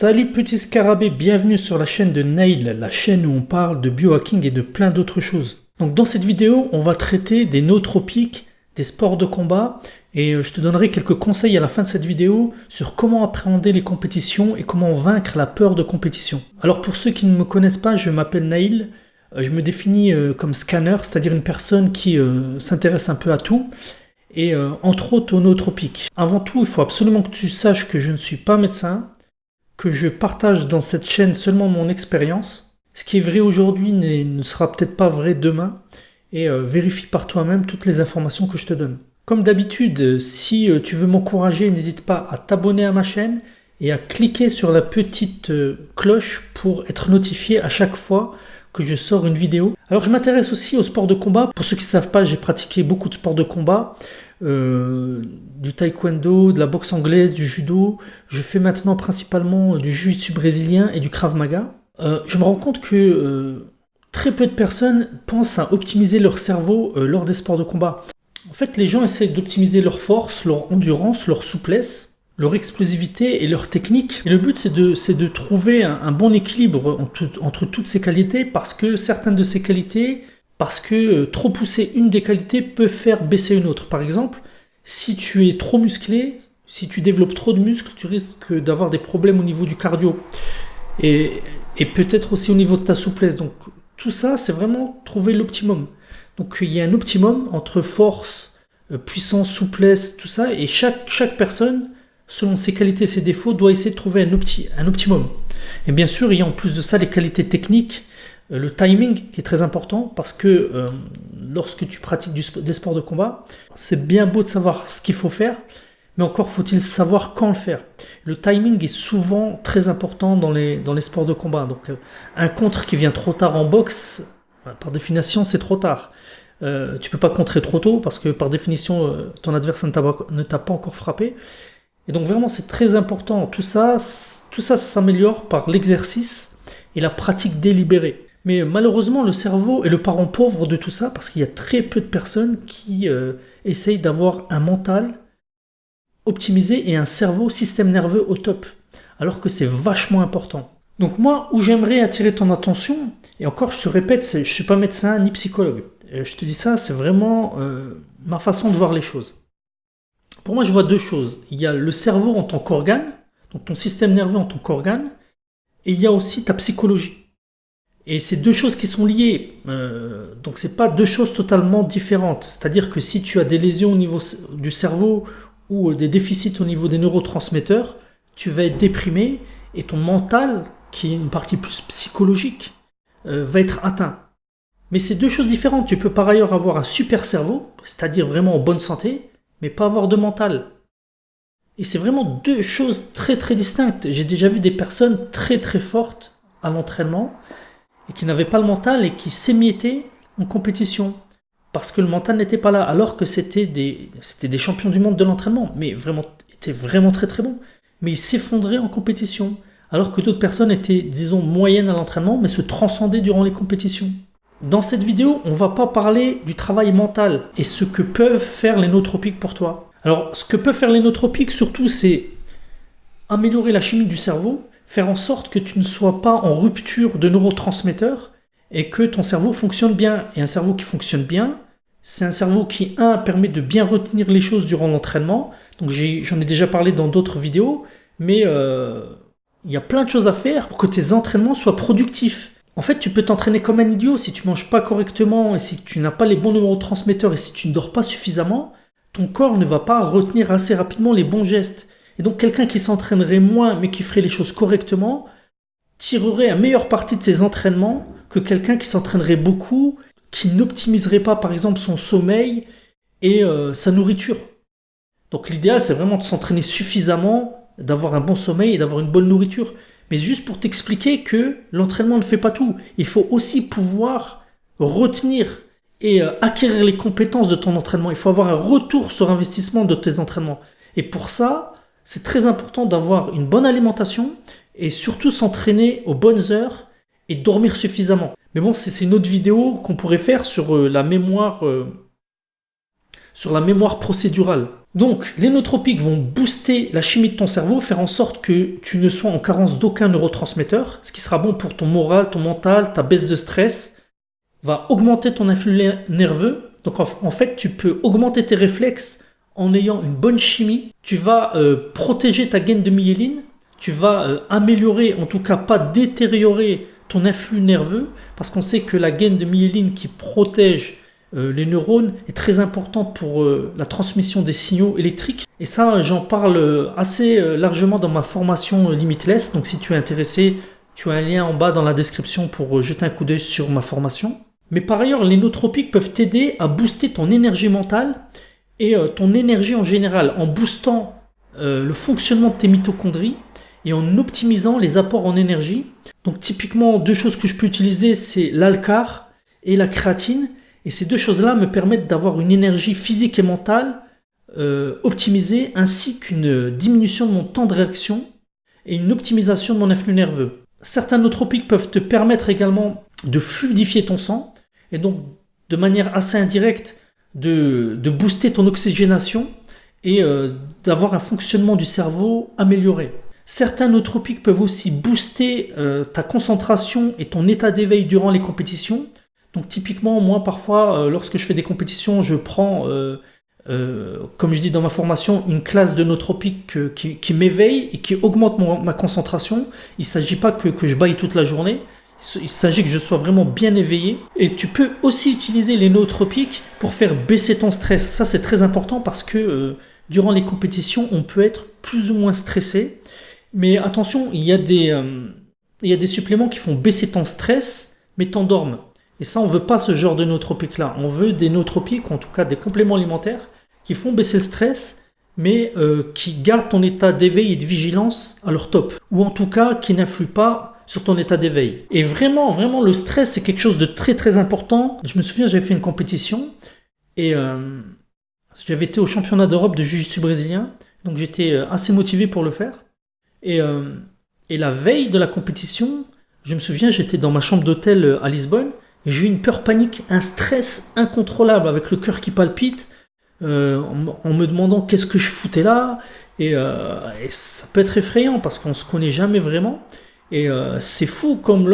Salut petits scarabées, bienvenue sur la chaîne de Nail, la chaîne où on parle de biohacking et de plein d'autres choses. Donc dans cette vidéo, on va traiter des nootropiques, des sports de combat et je te donnerai quelques conseils à la fin de cette vidéo sur comment appréhender les compétitions et comment vaincre la peur de compétition. Alors pour ceux qui ne me connaissent pas, je m'appelle Nail, je me définis comme scanner, c'est-à-dire une personne qui s'intéresse un peu à tout et entre autres aux nootropiques. Avant tout, il faut absolument que tu saches que je ne suis pas médecin, que je partage dans cette chaîne seulement mon expérience. Ce qui est vrai aujourd'hui ne sera peut-être pas vrai demain et vérifie par toi-même toutes les informations que je te donne. Comme d'habitude, si tu veux m'encourager, n'hésite pas à t'abonner à ma chaîne et à cliquer sur la petite cloche pour être notifié à chaque fois que je sors une vidéo. Alors je m'intéresse aussi aux sports de combat. Pour ceux qui ne savent pas, j'ai pratiqué beaucoup de sports de combat. Du taekwondo, de la boxe anglaise, du judo. Je fais maintenant principalement du jiu-jitsu brésilien et du krav maga. Je me rends compte que très peu de personnes pensent à optimiser leur cerveau lors des sports de combat. En fait, les gens essaient d'optimiser leur force, leur endurance, leur souplesse, leur explosivité et leur technique. Et le but, c'est de trouver un bon équilibre entre toutes ces qualités, parce que certaines de ces qualités, parce que trop pousser une des qualités peut faire baisser une autre. Par exemple, si tu es trop musclé, si tu développes trop de muscles, tu risques d'avoir des problèmes au niveau du cardio et peut-être aussi au niveau de ta souplesse. Donc tout ça, c'est vraiment trouver l'optimum. Donc il y a un optimum entre force, puissance, souplesse, tout ça, et chaque personne, selon ses qualités et ses défauts, doit essayer de trouver un optimum. Et bien sûr, il y a en plus de ça les qualités techniques, le timing qui est très important, parce que lorsque tu pratiques des sports de combat, c'est bien beau de savoir ce qu'il faut faire, mais encore faut-il savoir quand le faire. Le timing est souvent très important dans les sports de combat. Donc un contre qui vient trop tard en boxe, par définition c'est trop tard. Tu peux pas contrer trop tôt parce que par définition ton adversaire ne t'a pas encore frappé. Et donc vraiment c'est très important. Tout ça s'améliore par l'exercice et la pratique délibérée. Mais malheureusement, le cerveau est le parent pauvre de tout ça, parce qu'il y a très peu de personnes qui essayent d'avoir un mental optimisé et un système nerveux au top, alors que c'est vachement important. Donc moi, où j'aimerais attirer ton attention, et encore je te répète, je ne suis pas médecin ni psychologue, je te dis ça, c'est vraiment ma façon de voir les choses. Pour moi, je vois deux choses. Il y a le cerveau en tant qu'organe, donc ton système nerveux en tant qu'organe, et il y a aussi ta psychologie. Et c'est deux choses qui sont liées, donc c'est pas deux choses totalement différentes. C'est-à-dire que si tu as des lésions au niveau du cerveau ou des déficits au niveau des neurotransmetteurs, tu vas être déprimé et ton mental, qui est une partie plus psychologique, va être atteint. Mais c'est deux choses différentes. Tu peux par ailleurs avoir un super cerveau, c'est-à-dire vraiment en bonne santé, mais pas avoir de mental. Et c'est vraiment deux choses très très distinctes. J'ai déjà vu des personnes très très fortes à l'entraînement et qui n'avaient pas le mental et qui s'émiettaient en compétition parce que le mental n'était pas là, alors que c'était des champions du monde de l'entraînement, mais étaient vraiment très très bons, mais ils s'effondraient en compétition, alors que d'autres personnes étaient, disons, moyennes à l'entraînement, mais se transcendaient durant les compétitions. Dans cette vidéo, on va pas parler du travail mental et ce que peuvent faire les nootropiques pour toi. Alors, ce que peuvent faire les nootropiques, surtout, c'est améliorer la chimie du cerveau, faire en sorte que tu ne sois pas en rupture de neurotransmetteurs et que ton cerveau fonctionne bien. Et un cerveau qui fonctionne bien, c'est un cerveau qui, permet de bien retenir les choses durant l'entraînement. Donc j'en ai déjà parlé dans d'autres vidéos, mais il y a plein de choses à faire pour que tes entraînements soient productifs. En fait, tu peux t'entraîner comme un idiot si tu manges pas correctement et si tu n'as pas les bons neurotransmetteurs et si tu ne dors pas suffisamment, ton corps ne va pas retenir assez rapidement les bons gestes. Et donc quelqu'un qui s'entraînerait moins mais qui ferait les choses correctement tirerait un meilleur parti de ses entraînements que quelqu'un qui s'entraînerait beaucoup, qui n'optimiserait pas par exemple son sommeil et sa nourriture. Donc l'idéal c'est vraiment de s'entraîner suffisamment, d'avoir un bon sommeil et d'avoir une bonne nourriture. Mais juste pour t'expliquer que l'entraînement ne fait pas tout. Il faut aussi pouvoir retenir et acquérir les compétences de ton entraînement. Il faut avoir un retour sur investissement de tes entraînements. Et pour ça, c'est très important d'avoir une bonne alimentation et surtout s'entraîner aux bonnes heures et dormir suffisamment. Mais bon, c'est une autre vidéo qu'on pourrait faire sur la mémoire procédurale. Donc, les nootropiques vont booster la chimie de ton cerveau, faire en sorte que tu ne sois en carence d'aucun neurotransmetteur, ce qui sera bon pour ton moral, ton mental, ta baisse de stress, va augmenter ton influx nerveux. Donc, en fait, tu peux augmenter tes réflexes en ayant une bonne chimie. Tu vas protéger ta gaine de myéline, tu vas améliorer, en tout cas pas détériorer ton influx nerveux, parce qu'on sait que la gaine de myéline qui protège les neurones est très important pour la transmission des signaux électriques. Et ça, j'en parle assez largement dans ma formation Limitless. Donc si tu es intéressé, tu as un lien en bas dans la description pour jeter un coup d'œil sur ma formation. Mais par ailleurs, les nootropiques peuvent t'aider à booster ton énergie mentale et ton énergie en général, en boostant le fonctionnement de tes mitochondries et en optimisant les apports en énergie. Donc typiquement, deux choses que je peux utiliser, c'est l'alcar et la créatine. Et ces deux choses-là me permettent d'avoir une énergie physique et mentale optimisée, ainsi qu'une diminution de mon temps de réaction et une optimisation de mon influx nerveux. Certains nootropiques peuvent te permettre également de fluidifier ton sang, et donc de manière assez indirecte de booster ton oxygénation et d'avoir un fonctionnement du cerveau amélioré. Certains nootropiques peuvent aussi booster ta concentration et ton état d'éveil durant les compétitions. Donc typiquement, moi parfois, lorsque je fais des compétitions, je prends, comme je dis dans ma formation, une classe de nootropiques qui m'éveille et qui augmente ma concentration. Il ne s'agit pas que je baille toute la journée, il s'agit que je sois vraiment bien éveillé. Et tu peux aussi utiliser les nootropiques pour faire baisser ton stress. Ça, c'est très important parce que durant les compétitions, on peut être plus ou moins stressé. Mais attention, il y a des suppléments qui font baisser ton stress, mais t'endorment. Et ça, on ne veut pas ce genre de nootropiques-là. On veut des nootropiques, ou en tout cas des compléments alimentaires, qui font baisser le stress, mais qui gardent ton état d'éveil et de vigilance à leur top. Ou en tout cas, qui n'influent pas sur ton état d'éveil. Et vraiment, vraiment, le stress, c'est quelque chose de très, très important. Je me souviens, j'avais fait une compétition, et j'avais été au championnat d'Europe de jiu-jitsu brésilien, donc j'étais assez motivé pour le faire. Et la veille de la compétition, je me souviens, j'étais dans ma chambre d'hôtel à Lisbonne, et j'ai eu une peur panique, un stress incontrôlable avec le cœur qui palpite, en me demandant qu'est-ce que je foutais là. Et ça peut être effrayant parce qu'on ne se connaît jamais vraiment. Et c'est fou comme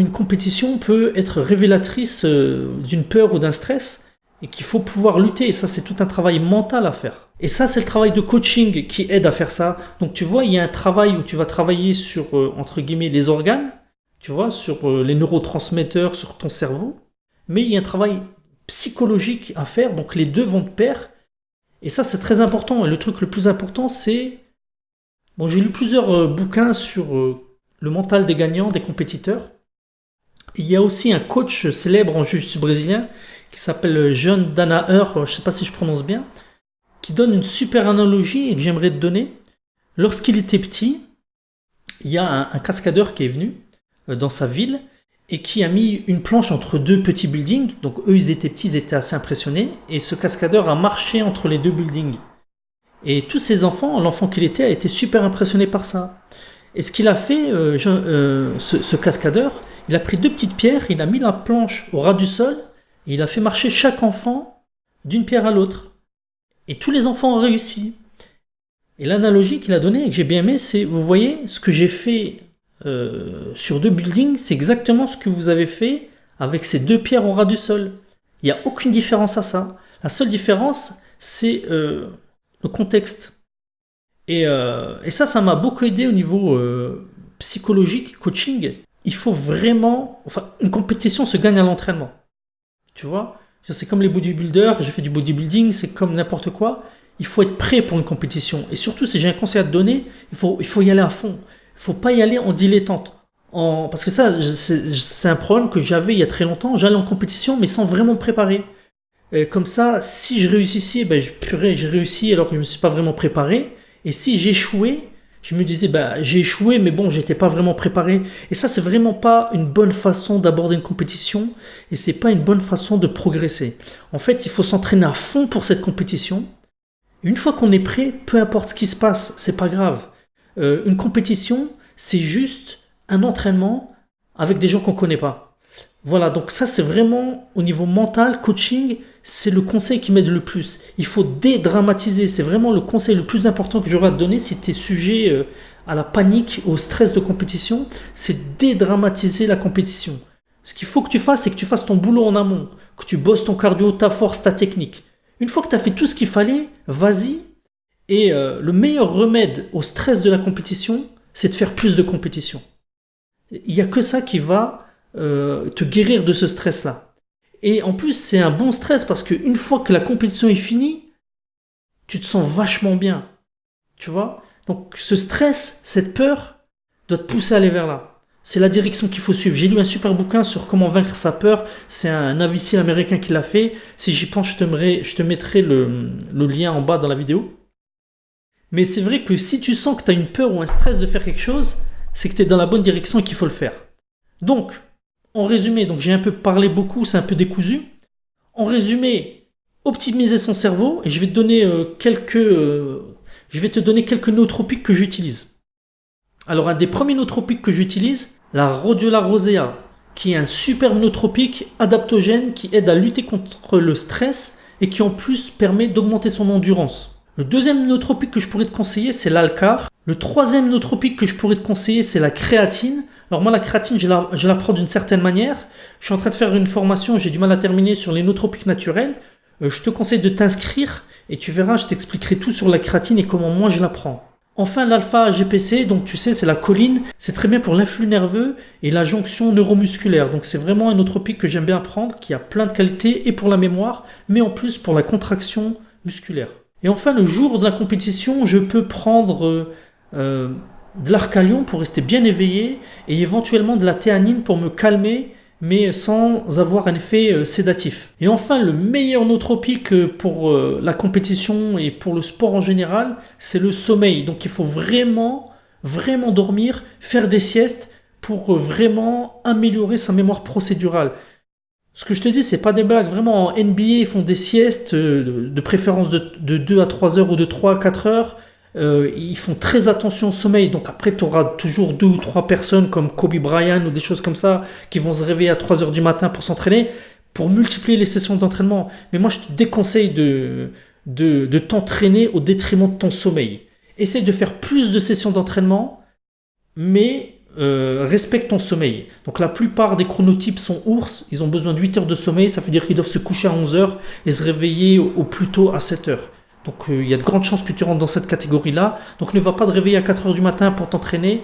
une compétition peut être révélatrice d'une peur ou d'un stress et qu'il faut pouvoir lutter. Et ça, c'est tout un travail mental à faire. Et ça, c'est le travail de coaching qui aide à faire ça. Donc, tu vois, il y a un travail où tu vas travailler sur, entre guillemets, les organes, tu vois, sur les neurotransmetteurs, sur ton cerveau. Mais il y a un travail psychologique à faire, donc les deux vont de pair. Et ça, c'est très important. Et le truc le plus important, c'est... Bon, j'ai lu plusieurs bouquins sur le mental des gagnants, des compétiteurs. Il y a aussi un coach célèbre en jiu-jitsu brésilien qui s'appelle John Danaher, je ne sais pas si je prononce bien, qui donne une super analogie et que j'aimerais te donner. Lorsqu'il était petit, il y a un cascadeur qui est venu dans sa ville et qui a mis une planche entre deux petits buildings. Donc eux, ils étaient petits, ils étaient assez impressionnés. Et ce cascadeur a marché entre les deux buildings. Et tous ces enfants, l'enfant qu'il était, a été super impressionné par ça. Et ce qu'il a fait, ce cascadeur, il a pris deux petites pierres, il a mis la planche au ras du sol et il a fait marcher chaque enfant d'une pierre à l'autre. Et tous les enfants ont réussi. Et l'analogie qu'il a donnée et que j'ai bien aimé, c'est, vous voyez, ce que j'ai fait sur deux buildings, c'est exactement ce que vous avez fait avec ces deux pierres au ras du sol. Il n'y a aucune différence à ça. La seule différence, c'est le contexte. Et ça m'a beaucoup aidé au niveau psychologique, coaching. Il faut vraiment... Enfin, une compétition se gagne à l'entraînement. Tu vois ? C'est comme les bodybuilders, j'ai fait du bodybuilding, c'est comme n'importe quoi. Il faut être prêt pour une compétition. Et surtout, si j'ai un conseil à te donner, il faut y aller à fond. Il ne faut pas y aller en dilettante. Parce que ça, c'est un problème que j'avais il y a très longtemps. J'allais en compétition, mais sans vraiment me préparer. Et comme ça, si je réussissais, j'ai réussi alors que je ne me suis pas vraiment préparé. Et si j'échouais, je me disais, j'ai échoué, mais bon, j'étais pas vraiment préparé. Et ça, c'est vraiment pas une bonne façon d'aborder une compétition. Et c'est pas une bonne façon de progresser. En fait, il faut s'entraîner à fond pour cette compétition. Une fois qu'on est prêt, peu importe ce qui se passe, c'est pas grave. Une compétition, c'est juste un entraînement avec des gens qu'on connaît pas. Voilà, donc ça, c'est vraiment, au niveau mental, coaching, c'est le conseil qui m'aide le plus. Il faut dédramatiser. C'est vraiment le conseil le plus important que j'aurai à te donner si tu es sujet à la panique, au stress de compétition. C'est dédramatiser la compétition. Ce qu'il faut que tu fasses, c'est que tu fasses ton boulot en amont, que tu bosses ton cardio, ta force, ta technique. Une fois que tu as fait tout ce qu'il fallait, vas-y. Et le meilleur remède au stress de la compétition, c'est de faire plus de compétition. Il n'y a que ça qui va te guérir de ce stress-là. Et en plus, c'est un bon stress parce qu'une fois que la compétition est finie, tu te sens vachement bien. Tu vois? Donc ce stress, cette peur, doit te pousser à aller vers là. C'est la direction qu'il faut suivre. J'ai lu un super bouquin sur comment vaincre sa peur. C'est un navicier américain qui l'a fait. Si j'y pense, je te mettrai le lien en bas dans la vidéo. Mais c'est vrai que si tu sens que tu as une peur ou un stress de faire quelque chose, c'est que tu es dans la bonne direction et qu'il faut le faire. Donc, en résumé, donc j'ai un peu parlé beaucoup, c'est un peu décousu. En résumé, optimiser son cerveau, et je vais te donner quelques nootropiques que j'utilise. Alors, un des premiers nootropiques que j'utilise, la Rhodiola rosea, qui est un superbe nootropique adaptogène qui aide à lutter contre le stress et qui en plus permet d'augmenter son endurance. Le deuxième nootropique que je pourrais te conseiller, c'est l'Alcar. Le troisième nootropique que je pourrais te conseiller, c'est la créatine. Alors moi, la créatine, je la prends d'une certaine manière. Je suis en train de faire une formation, j'ai du mal à terminer sur les nootropiques naturels. Je te conseille de t'inscrire et tu verras, je t'expliquerai tout sur la créatine et comment moi je la prends. Enfin, l'alpha-GPC, donc tu sais, c'est la choline. C'est très bien pour l'influx nerveux et la jonction neuromusculaire. Donc c'est vraiment un nootropique que j'aime bien prendre, qui a plein de qualités et pour la mémoire, mais en plus pour la contraction musculaire. Et enfin, le jour de la compétition, je peux prendre de l'arcalion pour rester bien éveillé et éventuellement de la théanine pour me calmer, mais sans avoir un effet sédatif. Et enfin, le meilleur nootropique pour la compétition et pour le sport en général, c'est le sommeil. Donc il faut vraiment, vraiment dormir, faire des siestes pour vraiment améliorer sa mémoire procédurale. Ce que je te dis, c'est pas des blagues. Vraiment, en NBA, ils font des siestes de préférence de 2 à 3 heures ou de 3 à 4 heures. Ils font très attention au sommeil. Donc après, tu auras toujours 2 ou 3 personnes comme Kobe Bryant ou des choses comme ça qui vont se réveiller à 3 heures du matin pour s'entraîner, pour multiplier les sessions d'entraînement. Mais moi, je te déconseille de t'entraîner au détriment de ton sommeil. Essaye de faire plus de sessions d'entraînement, mais respecte ton sommeil. Donc la plupart des chronotypes sont ours, ils ont besoin de 8 heures de sommeil, ça veut dire qu'ils doivent se coucher à 11 heures et se réveiller au plus tôt à 7 heures. Donc il y a de grandes chances que tu rentres dans cette catégorie-là. Donc ne va pas te réveiller à 4 heures du matin pour t'entraîner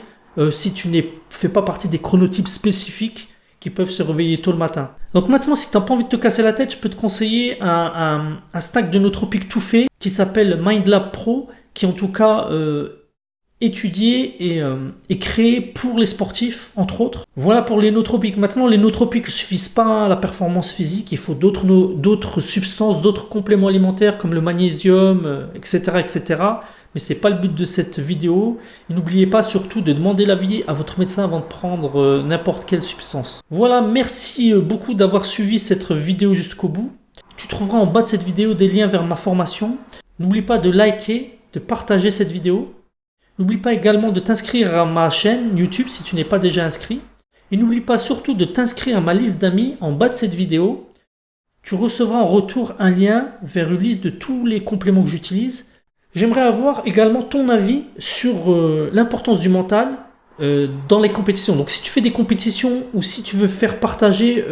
si tu ne fais pas partie des chronotypes spécifiques qui peuvent se réveiller tôt le matin. Donc maintenant, si tu n'as pas envie de te casser la tête, je peux te conseiller un stack de nootropiques tout fait qui s'appelle MindLab Pro, qui en tout cas étudié et créé pour les sportifs, entre autres. Voilà pour les nootropiques. Maintenant, les nootropiques ne suffisent pas à la performance physique. Il faut d'autres substances, d'autres compléments alimentaires comme le magnésium, etc., etc. Mais ce n'est pas le but de cette vidéo. Et n'oubliez pas surtout de demander l'avis à votre médecin avant de prendre n'importe quelle substance. Voilà, merci beaucoup d'avoir suivi cette vidéo jusqu'au bout. Tu trouveras en bas de cette vidéo des liens vers ma formation. N'oublie pas de liker, de partager cette vidéo. N'oublie pas également de t'inscrire à ma chaîne YouTube si tu n'es pas déjà inscrit. Et n'oublie pas surtout de t'inscrire à ma liste d'amis en bas de cette vidéo. Tu recevras en retour un lien vers une liste de tous les compléments que j'utilise. J'aimerais avoir également ton avis sur l'importance du mental dans les compétitions. Donc si tu fais des compétitions ou si tu veux faire partager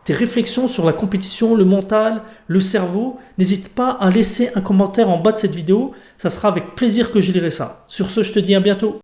tes réflexions sur la compétition, le mental, le cerveau, n'hésite pas à laisser un commentaire en bas de cette vidéo. Ça sera avec plaisir que je lirai ça. Sur ce, je te dis à bientôt.